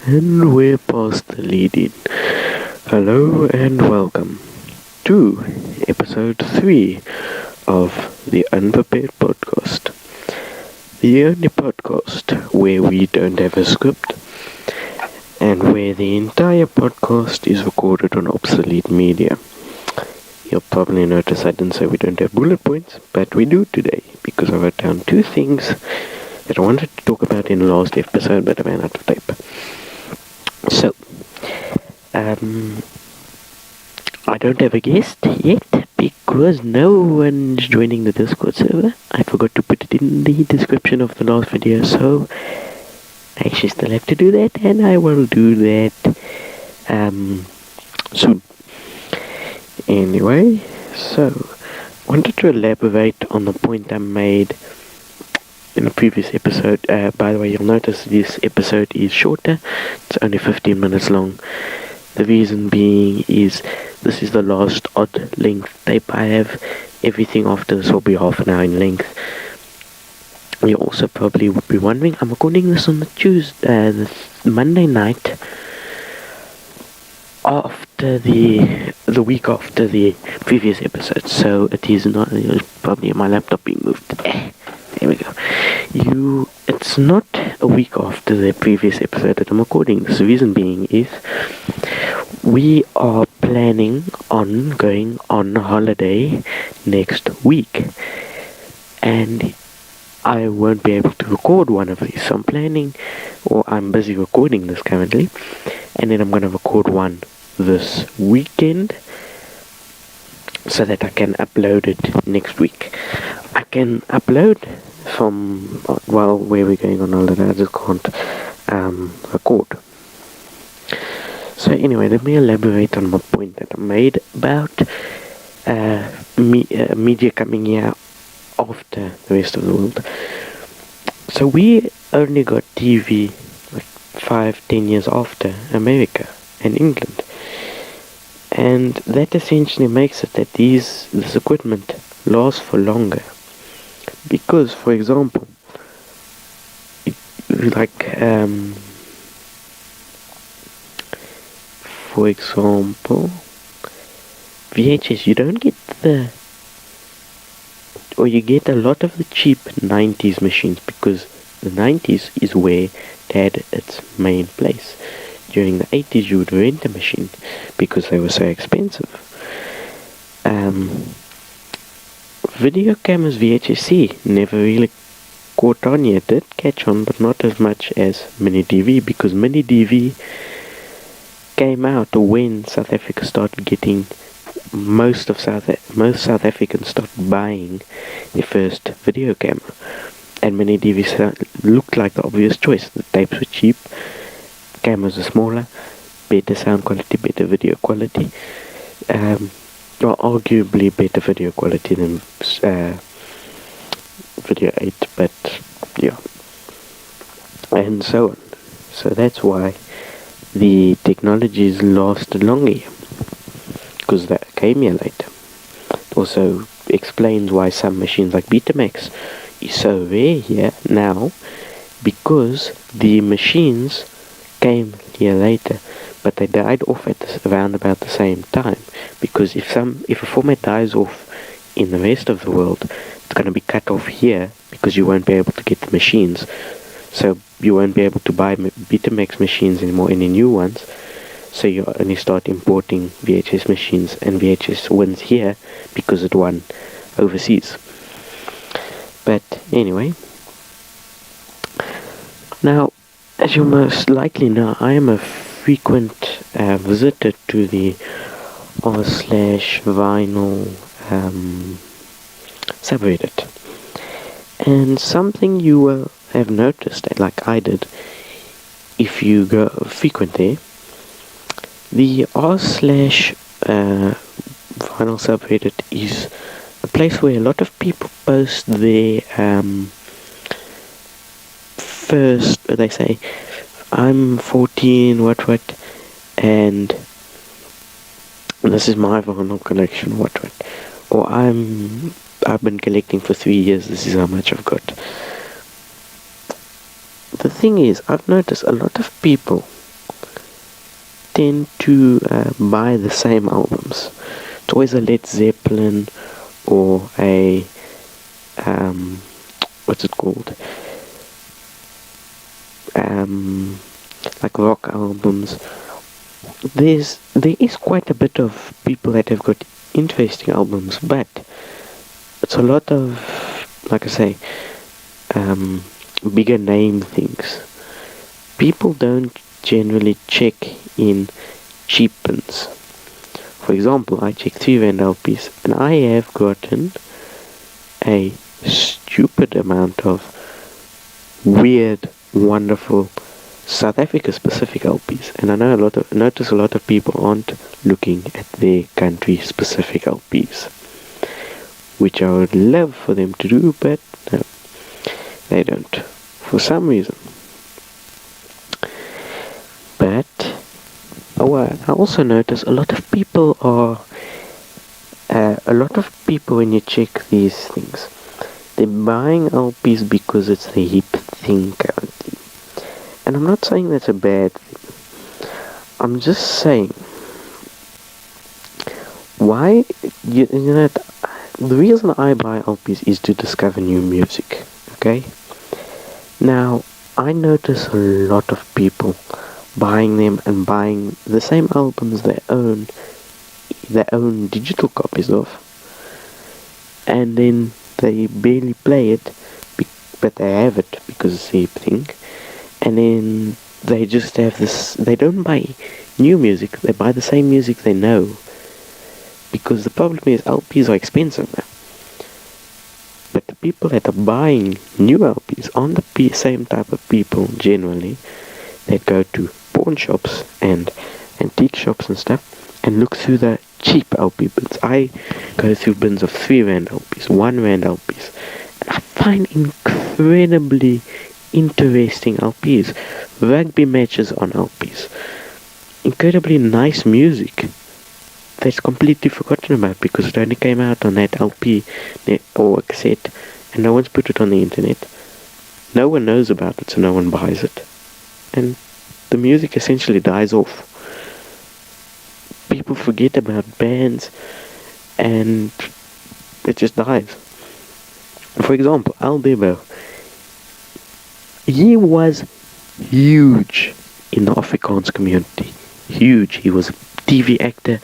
And we're past the lead-in. Hello and welcome to episode 3 of the Unprepared Podcast. The only podcast where we don't have a script and where the entire podcast is recorded on obsolete media. You'll probably notice I didn't say we don't have bullet points, but we do today because I wrote down two things that I wanted to talk about in the last episode, but I ran out of tape. So, I don't have a guest yet because no one's joining the Discord server. I forgot to put it in the description of the last video, so I actually still have to do that, and I will do that soon. Anyway, so wanted to elaborate on the point I made in the previous episode. By the way, you'll notice this episode is shorter. It's only 15 minutes long. The reason being is this is the last odd length tape I have. Everything after this will be half an hour in length. You also probably would be wondering, I'm recording this on the Monday night after the week after the previous episode, so it is not probably my laptop being moved. There we go. It's not a week after the previous episode that I'm recording this. The reason being is we are planning on going on holiday next week, and I won't be able to record one of these. So I'm busy recording this currently, and then I'm going to record one this weekend so that I can upload it next week. I can upload from where we're going on holiday. I just can't record. So anyway, let me elaborate on my point that I made about media coming here after the rest of the world. So we only got TV like 5-10 years after America and England, and that essentially makes it that this equipment lasts for longer. Because, for example, VHS, you don't get you get a lot of the cheap 90s machines, because the 90s is where it had its main place. During the 80s, you would rent a machine because they were so expensive. Video cameras, VHS-C, never really caught on yet. Did catch on, but not as much as mini DV, because mini DV came out when South Africa started getting most South Africans started buying their first video camera, and mini DV looked like the obvious choice. The tapes were cheap, cameras were smaller, better sound quality, better video quality. Arguably better video quality than Video 8, but yeah, and so on. So that's why the technologies lasted longer, because that came here later. It also explains why some machines like Betamax is so rare here now, because the machines came here later, but they died off at around about the same time. Because if a format dies off in the rest of the world, it's going to be cut off here, because you won't be able to get the machines. So you won't be able to buy Betamax machines anymore, any new ones. So you only start importing VHS machines, and VHS wins here because it won overseas. But anyway, now, as you most likely know, I am a frequent visitor to the r/vinyl subreddit, and something you will have noticed, like I did, if you go frequent there, the r/vinyl subreddit is a place where a lot of people post their first, they say, I'm 14, what, and this is my vinyl collection, what, or I've been collecting for 3 years, this is how much I've got. The thing is, I've noticed a lot of people tend to buy the same albums. It's always a Led Zeppelin or a what's it called? Like rock albums. There is quite a bit of people that have got interesting albums, but it's a lot of, like I say, bigger name things. People don't generally check in cheap bins. For example, I check 3 Rand LPs, and I have gotten a stupid amount of weird, wonderful South Africa specific LPs, and I notice a lot of people aren't looking at their country specific LPs, which I would love for them to do, but no, they don't, for some reason. But I also notice a lot of people when you check these things, they're buying LPs because it's the hip thing currently. And I'm not saying that's a bad thing. I'm just saying, why, the reason I buy LPs is to discover new music, okay? Now, I notice a lot of people buying them and buying the same albums they own digital copies of, and then they barely play it, but they have it because it's the hip thing. And then they just have this, they don't buy new music, they buy the same music they know. Because the problem is LPs are expensive now. But the people that are buying new LPs aren't the same type of people generally that go to pawn shops and antique shops and stuff and look through the cheap LP bins. I go through bins of 3 Rand LPs, 1 Rand LPs. And I find incredibly interesting LPs, rugby matches on LPs, incredibly nice music that's completely forgotten about because it only came out on that LP or a cassette and no one's put it on the internet. No one knows about it, so no one buys it, and the music essentially dies off. People forget about bands and it just dies. For example, Al Debo, he was huge in the Afrikaans community. Huge. He was a TV actor.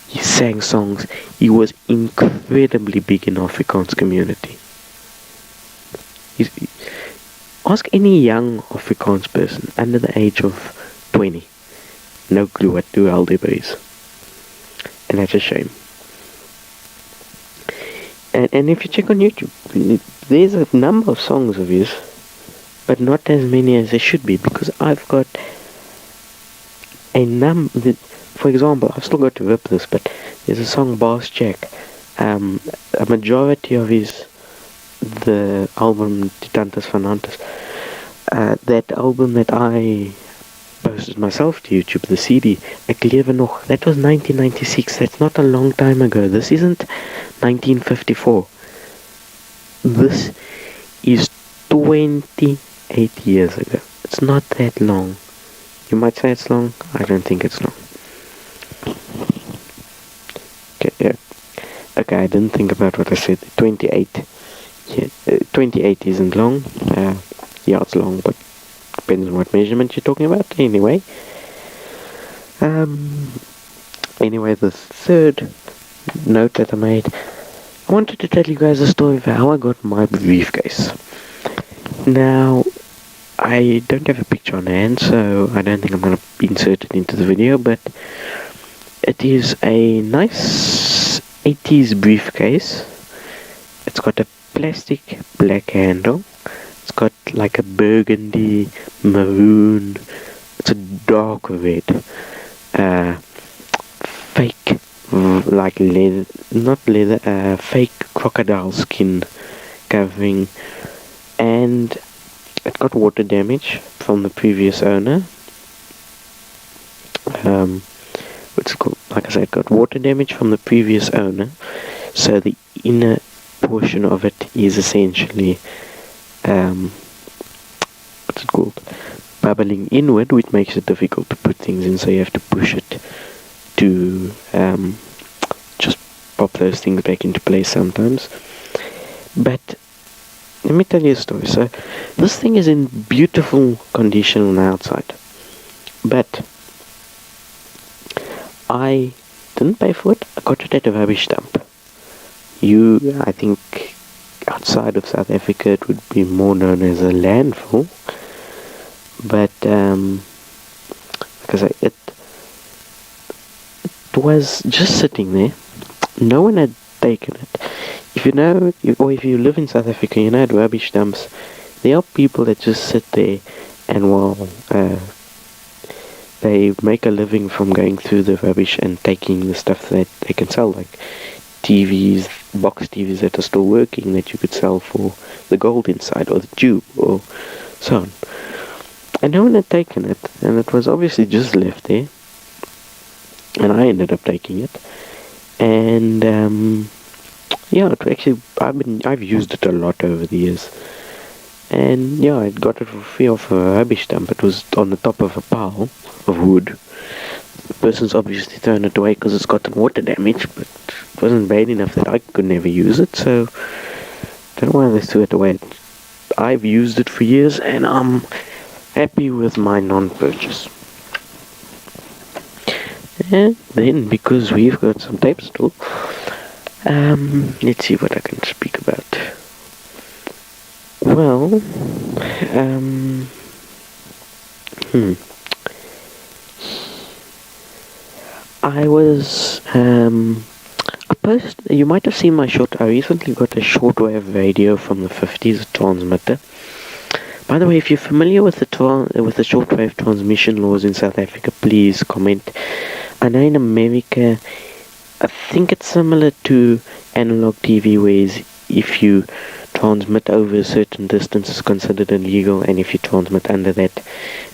He sang songs. He was incredibly big in the Afrikaans community. Ask any young Afrikaans person under the age of 20. No clue what Al Debo is. And that's a shame. And if you check on YouTube, there's a number of songs of his, but not as many as there should be, because I've got a number. For example, I've still got to rip this, but there's a song Boss Jack. A majority of the album Tantas Fanantas, that album that I posted myself to YouTube, the CD, Ek Lewe Nog, that was 1996. That's not a long time ago. This isn't 1954. This is 28 years ago. It's not that long. You might say it's long. I don't think it's long. Okay, yeah. Okay, I didn't think about what I said. 28. Yeah, 28 isn't long. Yeah, it's long, but depends on what measurement you're talking about. Anyway. Anyway, the third note that I made, I wanted to tell you guys a story of how I got my briefcase. Now, I don't have a picture on hand, so I don't think I'm going to insert it into the video, but it is a nice 80s briefcase. It's got a plastic black handle. It's got like a burgundy, maroon, it's a dark red, fake, like leather, not leather, fake crocodile skin covering, and it got water damage from the previous owner. What's it called? Like I said, it got water damage from the previous owner, so the inner portion of it is essentially, what's it called? bubbling inward, which makes it difficult to put things in, so you have to push it to just pop those things back into place sometimes. But let me tell you a story. So this thing is in beautiful condition on the outside, but I didn't pay for it. I got it at a rubbish dump. I think outside of South Africa it would be more known as a landfill, but because it was just sitting there. No one had taken it. If you know, or if you live in South Africa, you know at rubbish dumps, there are people that just sit there and they make a living from going through the rubbish and taking the stuff that they can sell, like TVs, box TVs that are still working that you could sell for the gold inside, or the tube, or so on. And no one had taken it, and it was obviously just left there. And I ended up taking it, and it actually I've used it a lot over the years. And yeah, I got it for free off a rubbish dump. It was on the top of a pile of wood. The person's obviously thrown it away because it's gotten water damage, but it wasn't bad enough that I could never use it, so don't know why they threw it away. I've used it for years, and I'm happy with my non-purchase. And then, because we've got some tape still, let's see what I can speak about. Well, I was, you might have seen I recently got a shortwave radio from the 50s, a transmitter. By the way, if you're familiar with the shortwave transmission laws in South Africa, please comment. I know in America, I think it's similar to analog TV, where if you transmit over a certain distance, it's considered illegal, and if you transmit under that,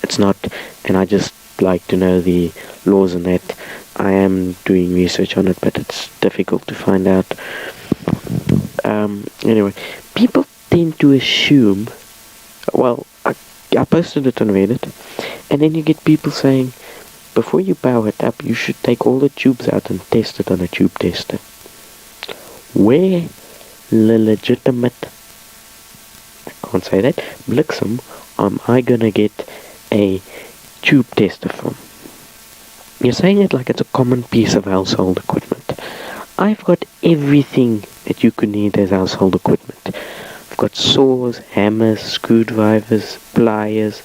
it's not. And I just like to know the laws on that. I am doing research on it, but it's difficult to find out. Anyway, people tend to assume, well, I posted it on Reddit, and then you get people saying, before you power it up, you should take all the tubes out and test it on a tube tester. Where the legitimate, I can't say that, Bliksem, am I gonna get a tube tester from? You're saying it like it's a common piece of household equipment. I've got everything that you could need as household equipment. I've got saws, hammers, screwdrivers, pliers,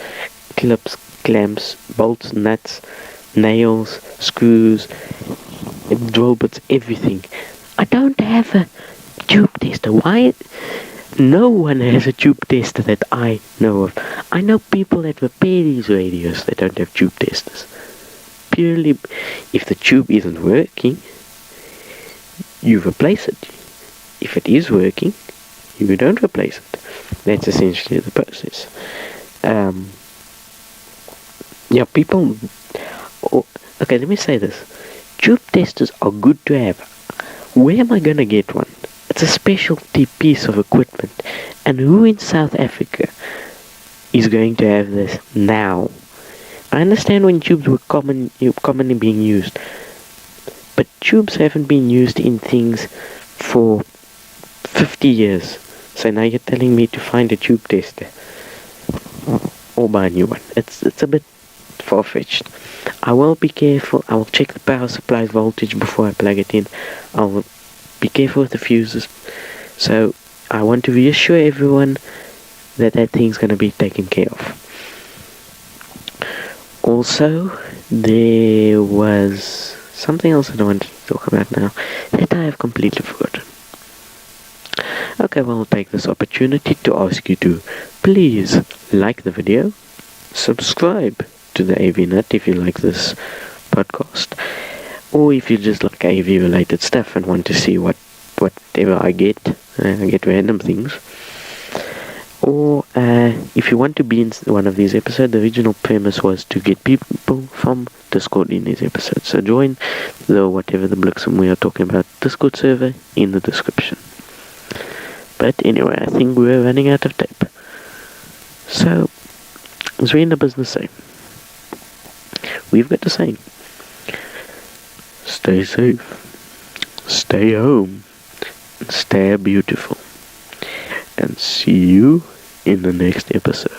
clips, clamps, bolts, nuts, nails, screws, drill bits, everything. I don't have a tube tester. Why? No one has a tube tester that I know of. I know people that repair these radios that don't have tube testers. Purely, if the tube isn't working, you replace it. If it is working, you don't replace it. That's essentially the process. People... Okay, let me say this. Tube testers are good to have. Where am I going to get one? It's a specialty piece of equipment. And who in South Africa is going to have this now? I understand when tubes were commonly being used, but tubes haven't been used in things for 50 years. So now you're telling me to find a tube tester or buy a new one. It's a bit far-fetched. I will be careful. I will check the power supply voltage before I plug it in. I'll be careful with the fuses. So I want to reassure everyone that thing's going to be taken care of. Also, there was something else that I wanted to talk about now that I have completely forgotten. Okay, well, I'll take this opportunity to ask you to please like the video, subscribe to the AV Nut if you like this podcast, or if you just like AV related stuff and want to see whatever I get random things. Or if you want to be in one of these episodes, the original premise was to get people from Discord in these episodes. So join whatever the Bliksem we are talking about Discord server in the description. But anyway, I think we're running out of tape. So As we in the business say, we've got the saying, stay safe, stay home, and stay beautiful. And see you in the next episode.